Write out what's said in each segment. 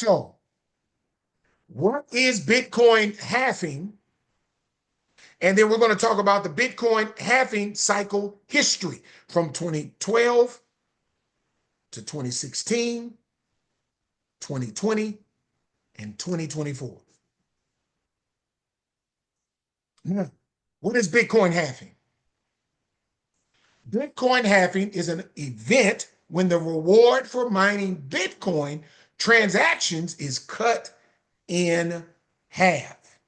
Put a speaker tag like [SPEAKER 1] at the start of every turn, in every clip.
[SPEAKER 1] So, what is Bitcoin halving? And then we're going to talk about the Bitcoin halving cycle history from 2012 to 2016, 2020, and 2024. Now, what is Bitcoin halving? Bitcoin halving is an event when the reward for mining Bitcoin transactions is cut in half.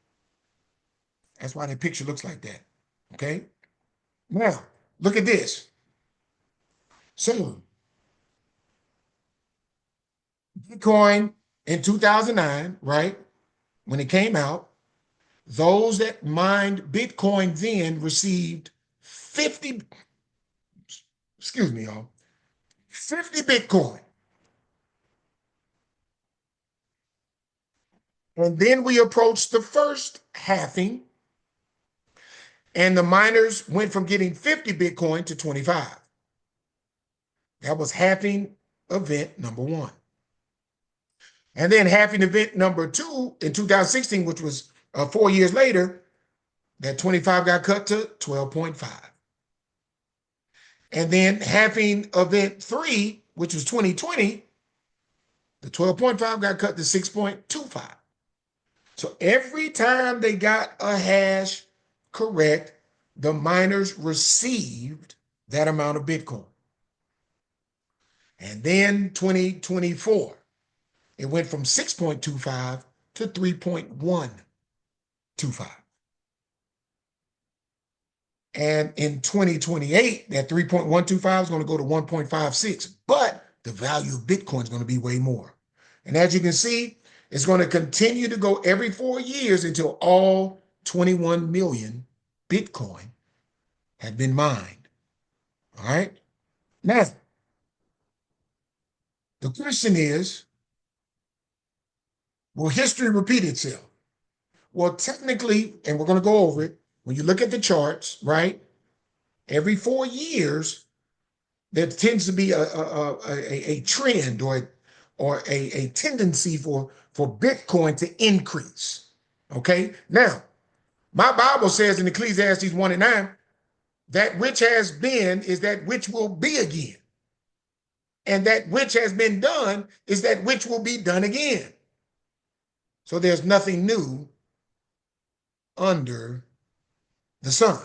[SPEAKER 1] That's why that picture looks like that. Okay. Now, look at this. So, Bitcoin in 2009, right? When it came out, those that mined Bitcoin then received 50, excuse me, y'all, 50 Bitcoin. And then we approached the first halving, and the miners went from getting 50 Bitcoin to 25. That was halving event number one. And then halving event number two in 2016, which was 4 years later, that 25 got cut to 12.5. And then halving event three, which was 2020, the 12.5 got cut to 6.25. So every time they got a hash correct, the miners received that amount of Bitcoin. And then 2024, it went from 6.25 to 3.125. And in 2028, that 3.125 is going to go to 1.56, but the value of Bitcoin is going to be way more. And as you can see, it's going to continue to go every 4 years until all 21 million Bitcoin have been mined. All right. Now, the question is, will history repeat itself? Well, technically, and we're going to go over it, when you look at the charts, right, every 4 years, there tends to be a trend or a tendency for Bitcoin to increase. Okay. Now, my Bible says in Ecclesiastes 1:9, that which has been is that which will be again. And that which has been done is that which will be done again. So there's nothing new under the sun.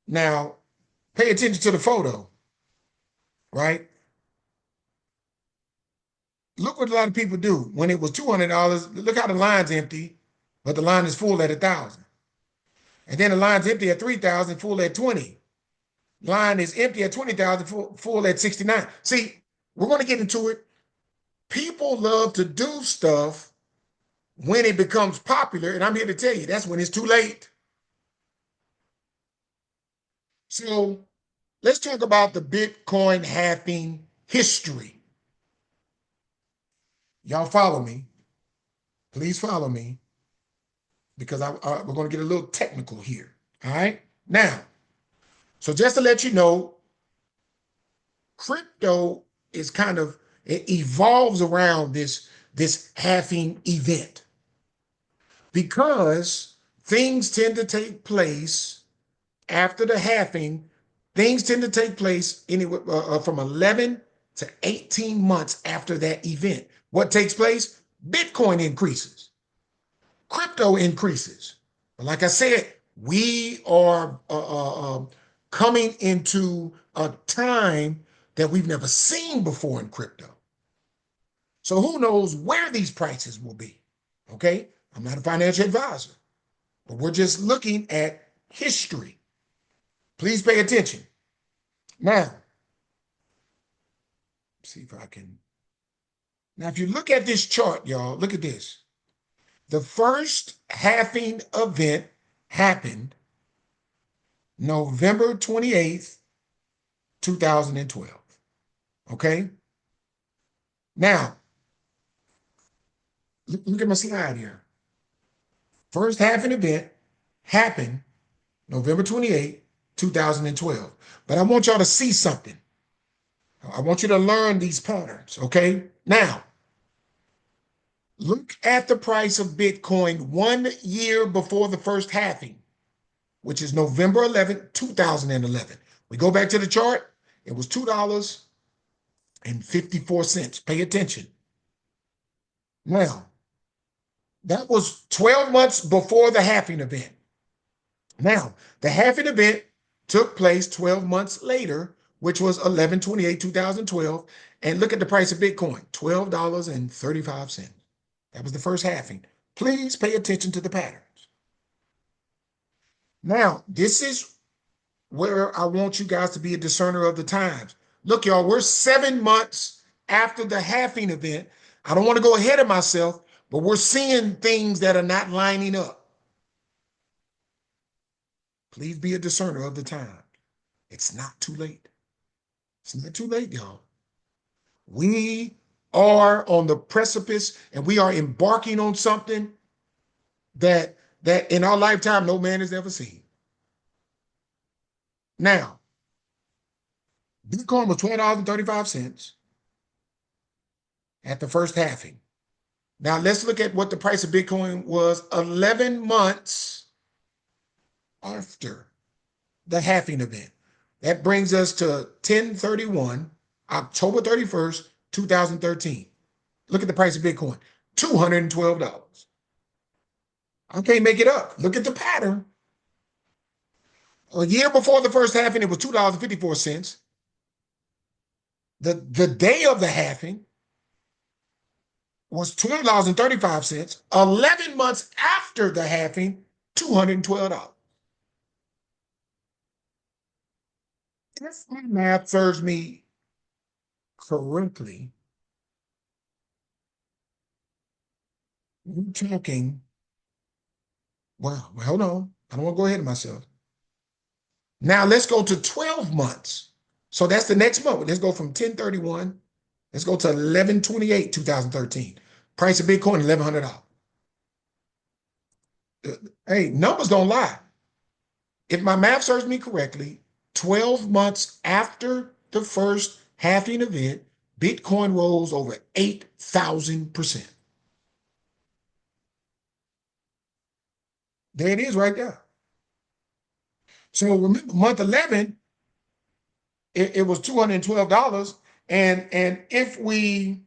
[SPEAKER 1] Now, pay attention to the photo, right? Look what a lot of people do. When it was $200, look how the line's empty, but the line is full at 1,000. And then the line's empty at 3,000, full at 20. Line is empty at 20,000, full at 69. See, we're going to get into it. People love to do stuff when it becomes popular, and I'm here to tell you, that's when it's too late. So let's talk about the Bitcoin halving history. Y'all follow me. Please follow me, because we're going to get a little technical here. All right. Now, so just to let you know, crypto is kind of, it evolves around this halving event, because things tend to take place after the halving. Things tend to take place anywhere from 11 to 18 months after that event. What takes place? Bitcoin increases, crypto increases. But like I said, we are coming into a time that we've never seen before in crypto. So who knows where these prices will be? Okay, I'm not a financial advisor, but we're just looking at history. Please pay attention. Now, see if I can. Now, if you look at this chart, y'all, look at this. The first halving event happened November 28th, 2012. Okay? Now, look at my slide here. First halving event happened November 28th, 2012. But I want y'all to see something. I want you to learn these patterns, okay? Now, look at the price of Bitcoin 1 year before the first halving, which is November 11th, 2011. We go back to the chart, it was $2.54. Pay attention. Now, that was 12 months before the halving event. Now, the halving event took place 12 months later, which was 11/28/2012. And look at the price of Bitcoin, $12.35. That was the first halving. Please pay attention to the patterns. Now, this is where I want you guys to be a discerner of the times. Look, y'all, we're 7 months after the halving event. I don't want to go ahead of myself, but we're seeing things that are not lining up. Please be a discerner of the time. It's not too late. It's not too late, y'all. We are on the precipice and we are embarking on something that in our lifetime no man has ever seen. Now, Bitcoin was $12.35 at the first halving. Now, let's look at what the price of Bitcoin was 11 months after the halving event. That brings us to 10/31, October 31st, 2013. Look at the price of Bitcoin, $212. I can't make it up. Look at the pattern. A year before the first halving, it was $2.54. The day of the halving was $12.35. 11 months after the halving, $212. If my math serves me correctly, we're talking, well, hold on. I don't want to go ahead of myself. Now let's go to 12 months. So that's the next month. Let's go from 10/31. Let's go to 11/28/2013. Price of Bitcoin, $1,100. Hey, numbers don't lie. If my math serves me correctly, 12 months after the first halving event, Bitcoin rose over 8,000%. There it is right there. So remember, month 11, it was $212. And if we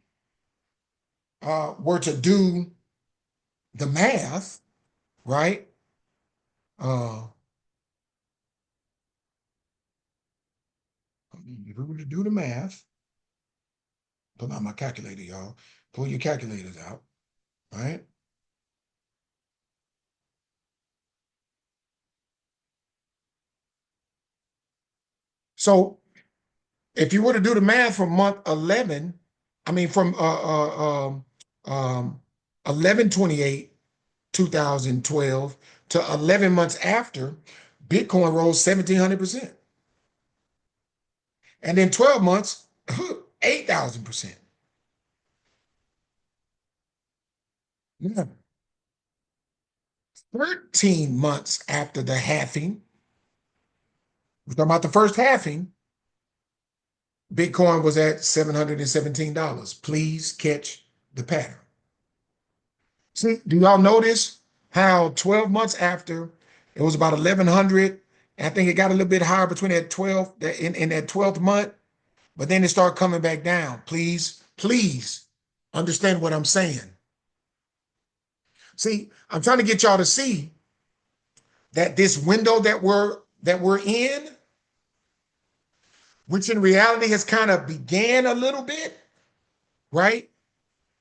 [SPEAKER 1] were to do the math, right? If we were to do the math, pull out my calculator, y'all. Pull your calculators out, right? So if you were to do the math from month 11, I mean from 11/28/2012 to 11 months after, Bitcoin rose 1,700%. And then 12 months, 8,000%. Now, 13 months after the halving, we're talking about the first halving, Bitcoin was at $717. Please catch the pattern. See, do y'all notice how 12 months after, it was about 1,100. I think it got a little bit higher between that 12, in that 12th month, but then it started coming back down. Please understand what I'm saying. See, I'm trying to get y'all to see that this window that we're in, which in reality has kind of began a little bit, right?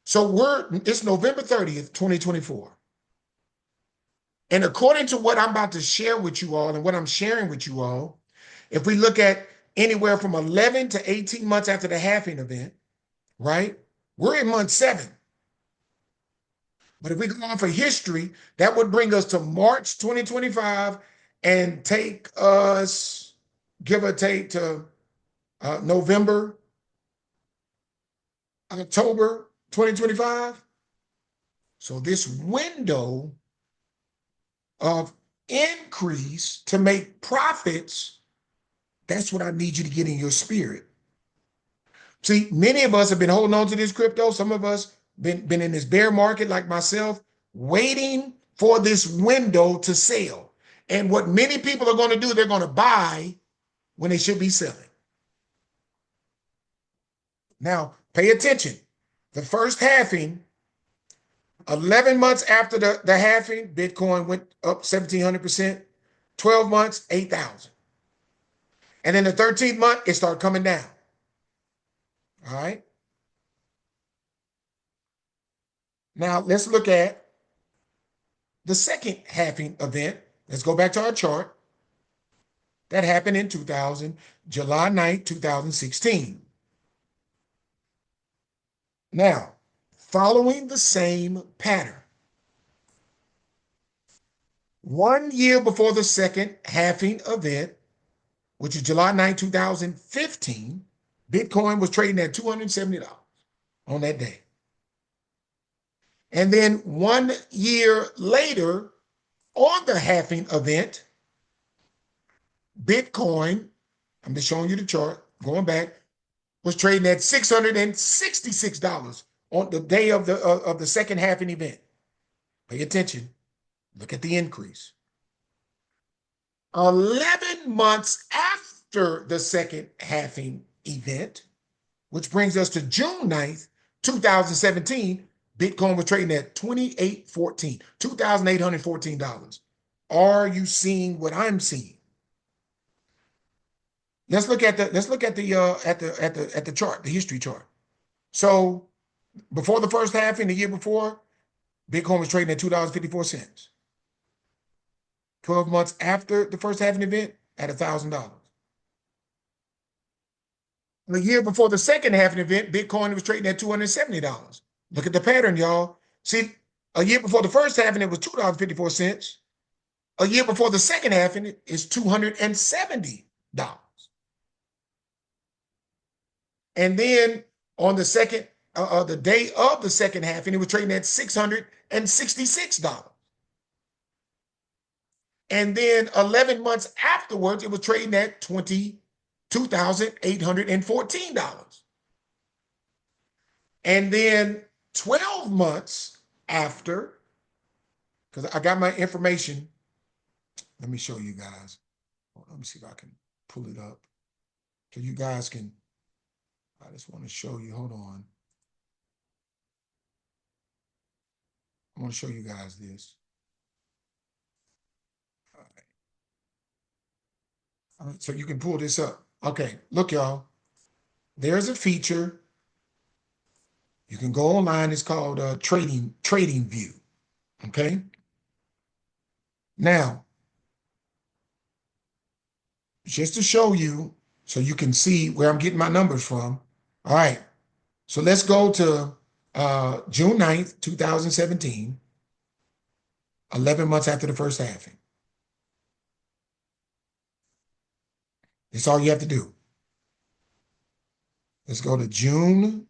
[SPEAKER 1] So it's November 30th, 2024. And according to what I'm about to share with you all and what I'm sharing with you all, if we look at anywhere from 11 to 18 months after the halving event, right? We're in month 7. But if we go on for history, that would bring us to March 2025 and take us, give or take, to November, October 2025. So this window of increase to make profits, that's what I need you to get in your spirit. See, many of us have been holding on to this crypto. Some of us been in this bear market like myself, waiting for this window to sell. And what many people are going to do, they're going to buy when they should be selling. Now, pay attention. The first halving, 11 months after the halving, Bitcoin went up 1,700%. 12 months, 8,000. And then the 13th month, it started coming down. All right. Now, let's look at the second halving event. Let's go back to our chart. That happened in July 9th, 2016. Now, following the same pattern, 1 year before the second halving event, which is July 9th, 2015, Bitcoin was trading at $270 on that day. And then 1 year later, on the halving event, Bitcoin, I'm just showing you the chart, going back, was trading at $666 on the day of the second halving event. Pay attention. Look at the increase. 11 months after the second halving event, which brings us to June 9th, 2017, Bitcoin was trading at $2,814. Are you seeing what I'm seeing? Let's look at the chart, the history chart. So before the first halving, the year before, Bitcoin was trading at $2.54. 12 months after the first halving event, at $1,000. The year before the second halving event, Bitcoin was trading at $270. Look at the pattern, y'all. See, a year before the first halving, it was $2.54. A year before the second halving, it is $270. And then on the second, the day of the second halving, it was trading at $666. And then 11 months afterwards, it was trading at $22,814. And then 12 months after, because I got my information, let me show you guys. Let me see if I can pull it up so you guys can, I just want to show you, hold on. I want to show you guys this. All right, so you can pull this up. Okay, look, y'all. There's a feature. You can go online. It's called Trading View. Okay. Now, just to show you, so you can see where I'm getting my numbers from. All right. So let's go to June 9th, 2017, 11 months after the first halving. That's all you have to do. Let's go to June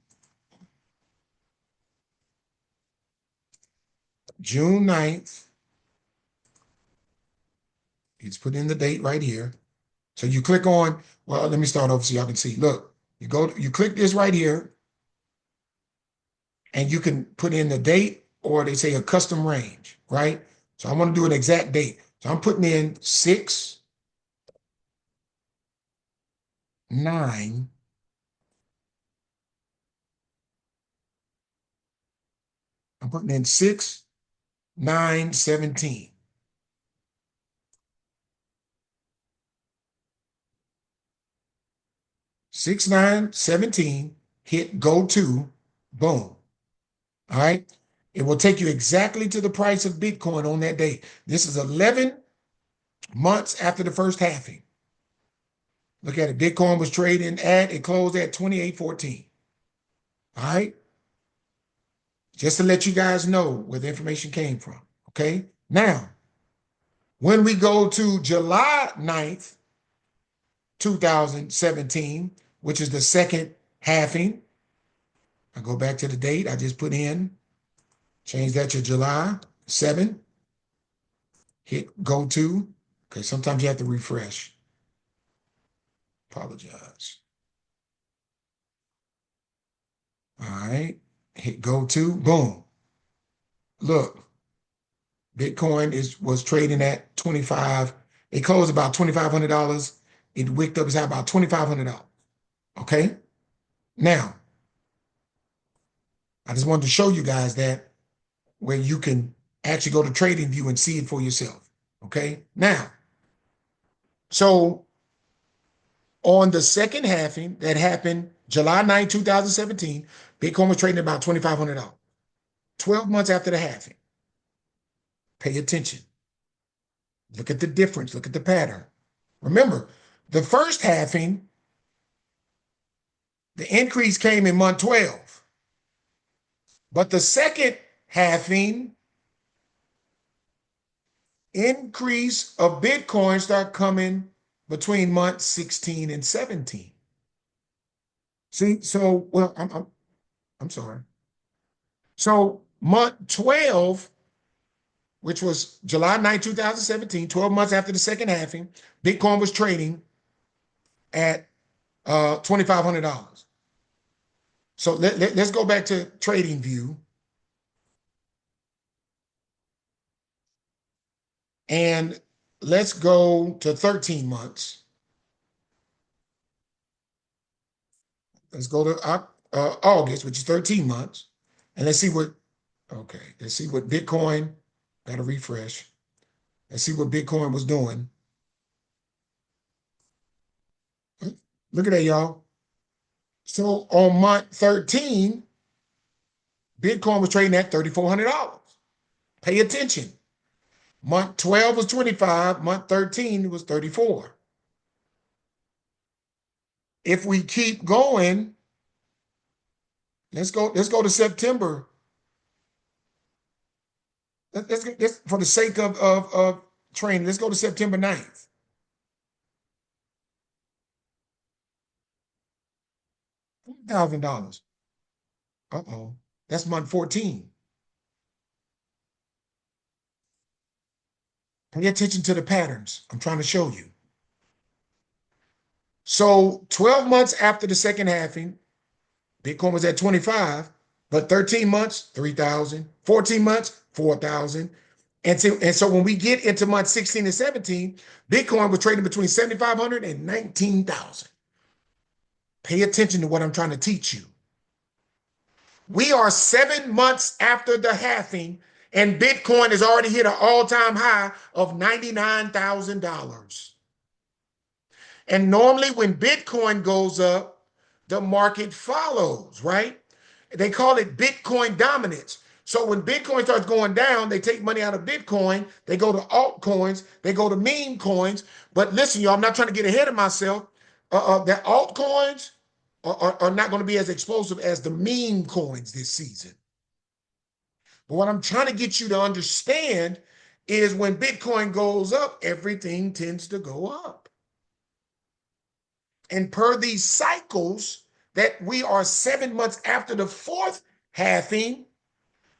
[SPEAKER 1] 9th. You just put in the date right here. So you click on, well, let me start over so y'all can see. Look, you click this right here, and you can put in the date, or they say a custom range, right? So I want to do an exact date. So I'm putting in 6/9. I'm putting in 6/9/17. 6/9/17, hit go to, boom. All right. It will take you exactly to the price of Bitcoin on that day. This is 11 months after the first halving. Look at it. Bitcoin was trading it closed at 28.14. All right. Just to let you guys know where the information came from. Okay. Now, when we go to July 9th, 2017, which is the second halving, I go back to the date I just put in, change that to July 7, hit go to. Okay, sometimes you have to refresh. Apologize. right? Hit go to, boom. Look, Bitcoin was trading at 25. It closed about $2,500. It wicked up as high about $2,500. Okay. Now, I just wanted to show you guys that where you can actually go to TradingView and see it for yourself. Okay. Now, so on the second halving that happened July 9, 2017, Bitcoin was trading about $2,500. 12 months after the halving. Pay attention. Look at the difference. Look at the pattern. Remember, the first halving, the increase came in month 12. But the second halving, increase of Bitcoin start coming between month 16 and 17. See, so, well, I'm sorry. So month 12, which was July 9, 2017, 12 months after the second halving, Bitcoin was trading at $2,500. So let's go back to TradingView. And let's go to 13 months. Let's go to August, which is 13 months. And let's see what Bitcoin, got to refresh. Let's see what Bitcoin was doing. Look at that, y'all. So on month 13, Bitcoin was trading at $3,400. Pay attention. Month 12 was 25, month 13 was 34. If we keep going, let's go to September. Let's for the sake of training, let's go to September 9th. $1,000. Uh-oh. That's month 14. Pay attention to the patterns I'm trying to show you. So 12 months after the second halving, Bitcoin was at 25, but 13 months, 3,000, 14 months, 4,000. And so when we get into month 16 and 17, Bitcoin was trading between 7,500 and 19,000. Pay attention to what I'm trying to teach you. We are 7 months after the halving, and Bitcoin has already hit an all-time high of $99,000. And normally when Bitcoin goes up, the market follows, right? They call it Bitcoin dominance. So when Bitcoin starts going down, they take money out of Bitcoin, they go to altcoins, they go to meme coins. But listen, y'all, I'm not trying to get ahead of myself. The altcoins are not going to be as explosive as the meme coins this season. But what I'm trying to get you to understand is when Bitcoin goes up, everything tends to go up. And per these cycles that we are 7 months after the fourth halving,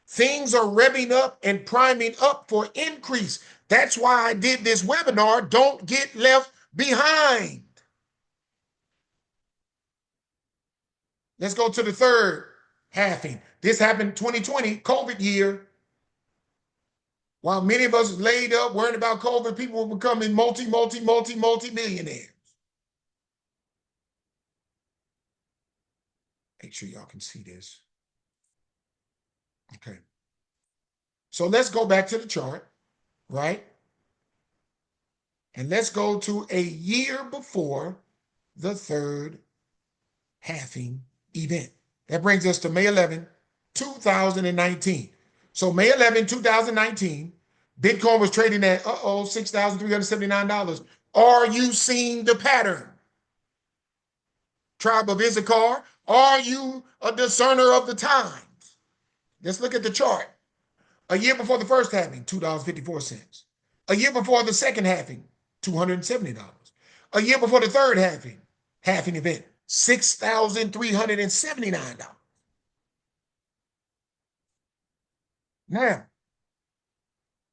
[SPEAKER 1] things are revving up and priming up for increase. That's why I did this webinar, Don't Get Left Behind. Let's go to the third halving. This happened 2020, COVID year. While many of us laid up worrying about COVID, people were becoming multi-millionaires. Make sure y'all can see this. Okay. So let's go back to the chart, right? And let's go to a year before the third halving event. That brings us to May 11, 2019. So May 11, 2019, Bitcoin was trading at, $6,379. Are you seeing the pattern? Tribe of Issachar, are you a discerner of the times? Let's look at the chart. A year before the first halving, $2.54. A year before the second halving, $270. A year before the third halving event, $6,379. Now,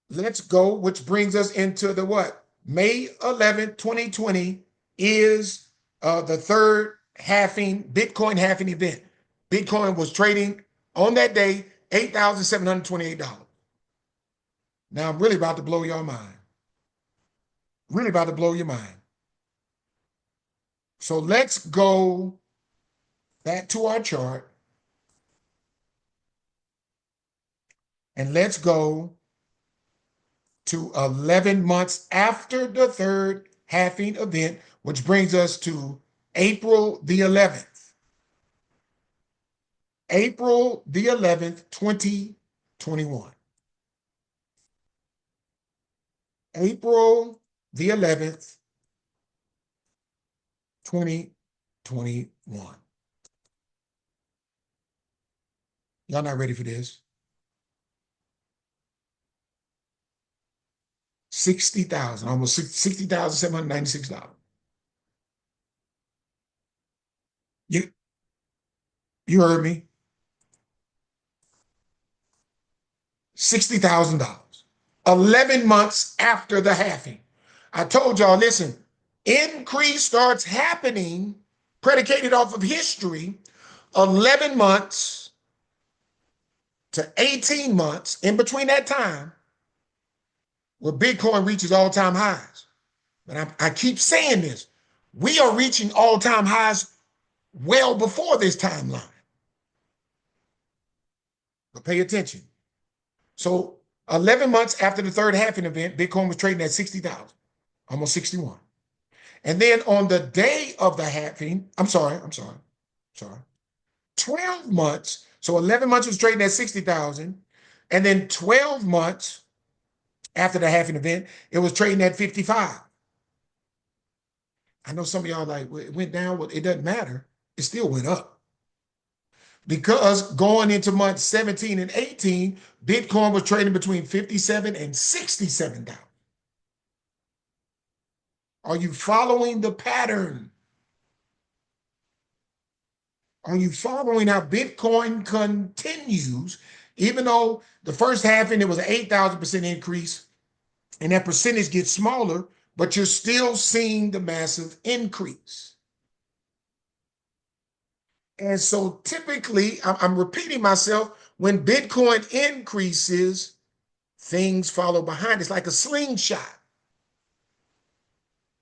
[SPEAKER 1] let's go, which brings us into the what? May 11th, 2020 is the third halving, Bitcoin halving event. Bitcoin was trading on that day $8,728. Now I'm really about to blow your mind. Really about to blow your mind. So let's go back to our chart and let's go to 11 months after the third halving event, which brings us to April the 11th. April the 11th, 2021. April the 11th, 2021. Y'all not ready for this? 60,000, almost $60,796. You heard me? $60,000. 11 months after the halving. I told y'all, listen, increase starts happening predicated off of history 11 months to 18 months, in between that time, where Bitcoin reaches all-time highs. But I keep saying this. We are reaching all-time highs well before this timeline. But pay attention. So 11 months after the third halving event, Bitcoin was trading at 60,000, almost 61. And then on the day of the halving, I'm sorry. 12 months, so 11 months was trading at 60,000, and then 12 months after the halving event, it was trading at 55. I know some of y'all like, well, it went down. Well, it doesn't matter. It still went up. Because going into months 17 and 18, Bitcoin was trading between 57 and 67 down. Are you following the pattern? Are you following how Bitcoin continues, even though the first halving, it was an 8,000% increase, and that percentage gets smaller, but you're still seeing the massive increase. And so typically, I'm repeating myself, when Bitcoin increases, things follow behind. It's like a slingshot.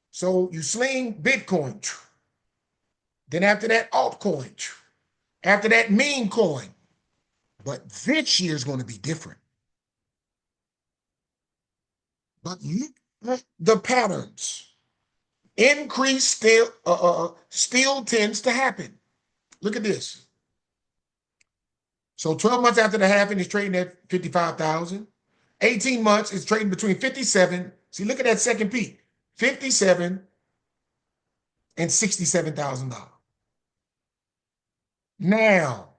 [SPEAKER 1] So you sling Bitcoin. Then after that, altcoin. After that, meme coin. But this year is going to be different. But look at the patterns. Increase still tends to happen. Look at this. So 12 months after the halving, it's trading at 55,000. 18 months, it's trading between 57. See, look at that second peak. 57 and $67,000. Now,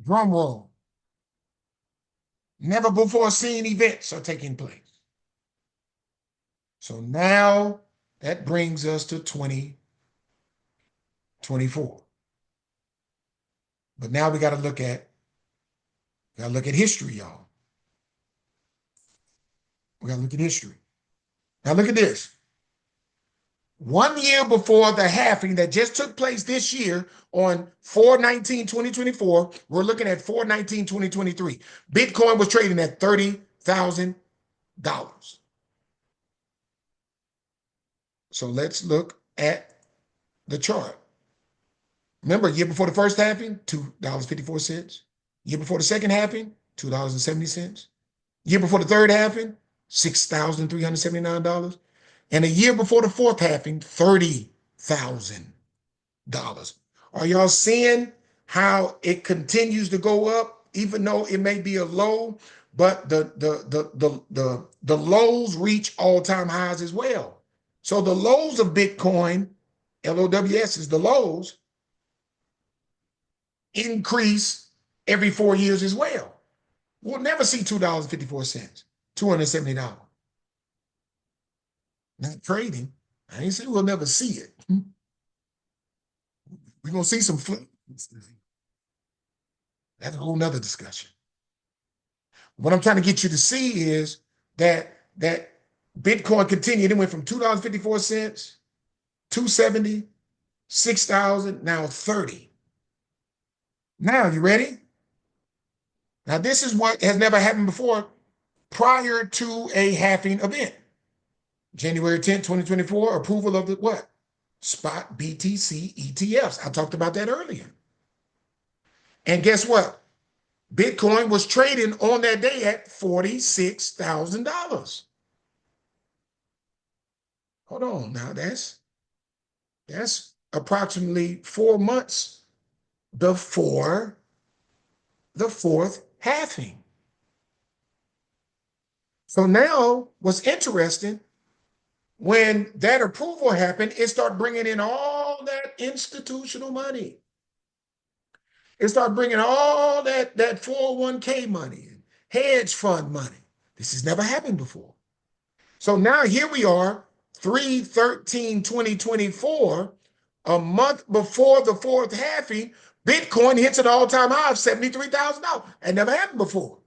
[SPEAKER 1] drum roll. Never before seen events are taking place. So now that brings us to 2024. But now we got to look at history, y'all. We got to look at history. Now look at this. 1 year before the halving that just took place this year on 4/19/2024, we're looking at 4/19/2023. Bitcoin was trading at $30,000. So let's look at the chart. Remember, a year before the first halving, $2.54. Year before the second halving, $2.70. Year before the third halving, $6,379. And a year before the fourth halving, $30,000. Are y'all seeing how it continues to go up, even though it may be a low, but the lows reach all-time highs as well. So the lows of Bitcoin, LOWS is the lows, increase every 4 years as well. We'll never see $2.54, $270. Not trading. I ain't saying we'll never see it. We're going to see some flip. That's a whole nother discussion. What I'm trying to get you to see is that Bitcoin continued. It went from $2.54, $2.70, $6,000, now $30. Now, you ready? Now, this is what has never happened before prior to a halving event. January 10th, 2024, approval of the what? Spot BTC ETFs. I talked about that earlier. And guess what? Bitcoin was trading on that day at $46,000. Hold on now, that's approximately 4 months before the fourth halving. So now what's interesting, when that approval happened, it started bringing in all that institutional money. It started bringing all that 401k money, hedge fund money. This has never happened before. So now here we are, 3/13/2024, a month before the fourth halving, Bitcoin hits an all-time high of $73,000. That never happened before.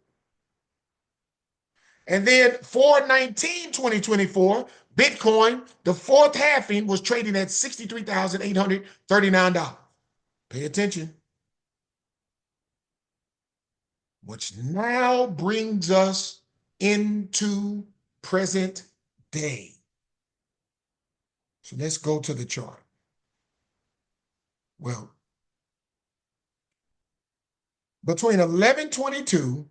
[SPEAKER 1] And then 4/19/2024, Bitcoin, the fourth halving, was trading at $63,839. Pay attention. Which now brings us into present day. So let's go to the chart. Well, between 11/22,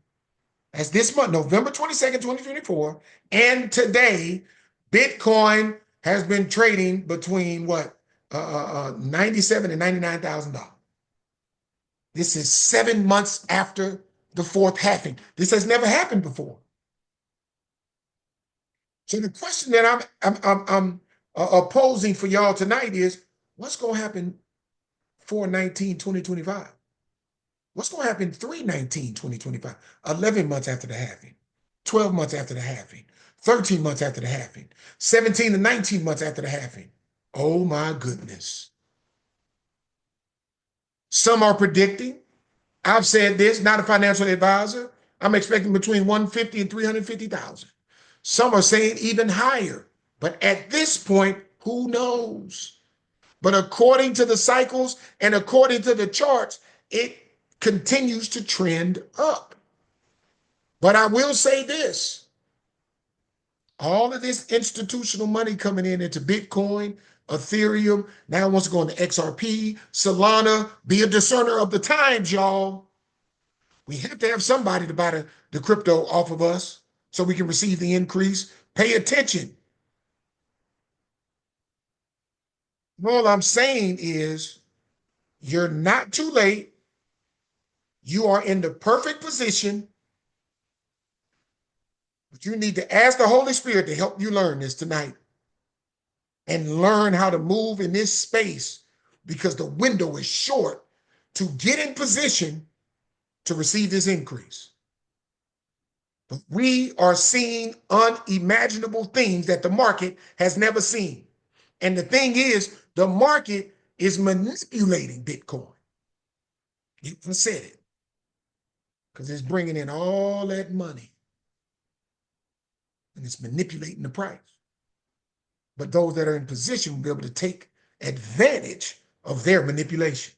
[SPEAKER 1] as this month, November 22nd, 2024, and today, Bitcoin has been trading between what? $97,000 and $99,000. This is 7 months after the fourth halving. This has never happened before. So the question that I'm posing for y'all tonight is, what's going to happen 4/19/2025? What's going to happen 3/19/2025? 11 months after the halving, 12 months after the halving, 13 months after the halving, 17 to 19 months after the halving. Oh my goodness. Some are predicting, I've said this, not a financial advisor, I'm expecting between 150 and 350,000. Some are saying even higher. But at this point, who knows? But according to the cycles and according to the charts, it continues to trend up. But I will say this, all of this institutional money coming into Bitcoin, Ethereum, now wants to go into XRP, Solana, be a discerner of the times, y'all. We have to have somebody to buy the crypto off of us so we can receive the increase. Pay attention. All I'm saying is you're not too late. You are in the perfect position, but you need to ask the Holy Spirit to help you learn this tonight and learn how to move in this space, because the window is short to get in position to receive this increase. But we are seeing unimaginable things that the market has never seen. And the thing is, the market is manipulating Bitcoin. You said it. Because it's bringing in all that money. And it's manipulating the price. But those that are in position will be able to take advantage of their manipulation.